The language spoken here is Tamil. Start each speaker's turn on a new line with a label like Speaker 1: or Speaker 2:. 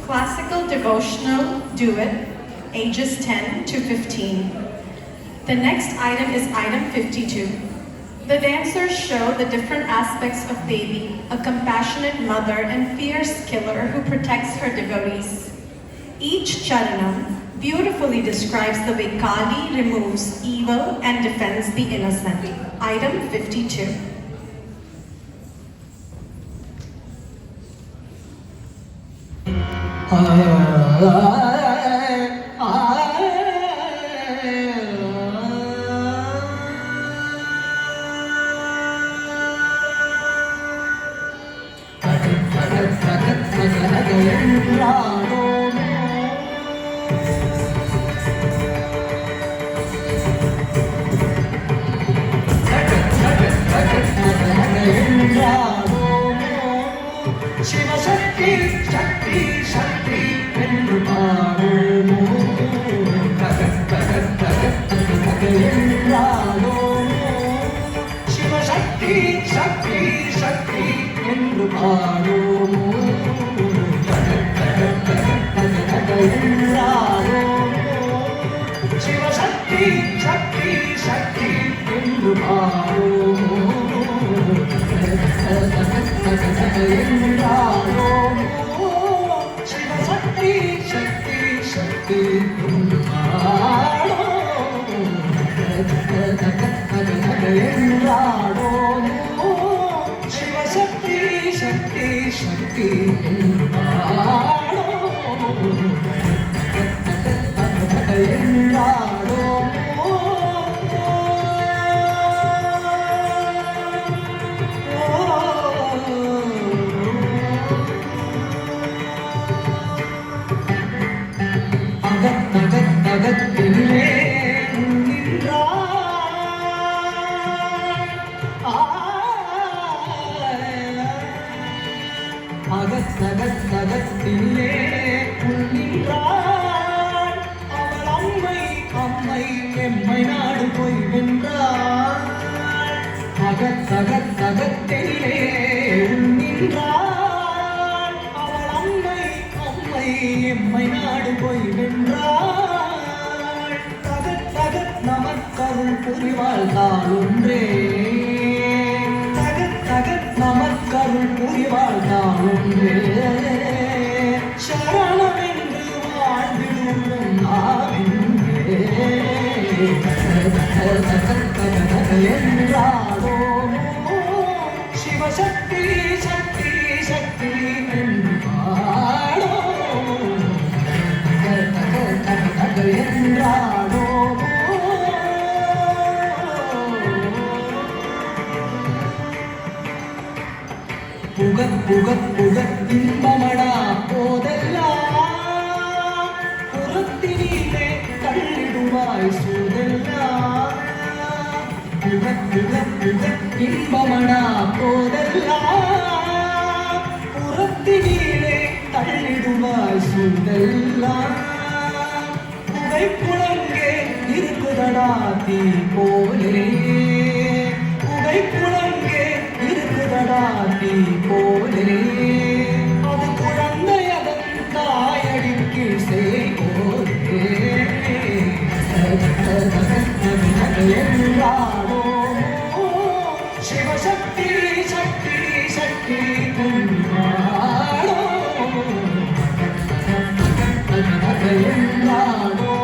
Speaker 1: classical devotional duet, ages 10 to 15. The next item is item 52. The dancers show the different aspects of Devi, a compassionate mother and fierce killer who protects her devotees. Each charanam beautifully describes the way Kali removes evil and defends the innocent. Item 52.
Speaker 2: Shiva Shakti, Shakti, Shakti, என்று பாடுமோ Shiva Shakti, Shakti, Shakti, என்று பாடுமோ Shiva Shakti, Shakti, Shakti, என்று பாடுமோ Shiva Shakti, Shakti, Shakti, Shiva Shakti, Shakti, Shakti, அகத்திலே அகத்திலே நின்றாள் அவள் அம்மை அம்மை எம்மை நாடு போய் வென்றாள் அகத்திலே நின்றாள் அவள் அம்மை அம்மை எம்மை நாடு போய் வென்றாள் தகத் நமக்கருள் புரிவாள் தான் ஒன்றே தகத் நமக்கருள் புரிவாள் தான் ஒன்றே சரணம் என்று வாழ்விடும் நாவென்றே என்றாளோ சிவசக்தி சக்தி சக்தி என்று பாடோ என்றாளோ புகத் இன்பமடா போதெல்லாம் புறத்தினிலே தள்ளிடுவாய் சூதெல்லாம் புகத் இன்பமடா போதெல்லாம் புறத்தினிலே தள்ளிடுவாய் சூதெல்லாம் புகை புலங்கே இருக்குதடா தீ போலே புகை புலங்கே இருக்குதடா தீ போலே அது குழந்தை அதன் தாயடிக்கு செய்வோரே என்றாளோ சிவசக்தி சக்தி சக்தி என்றாளோ என்றாளோ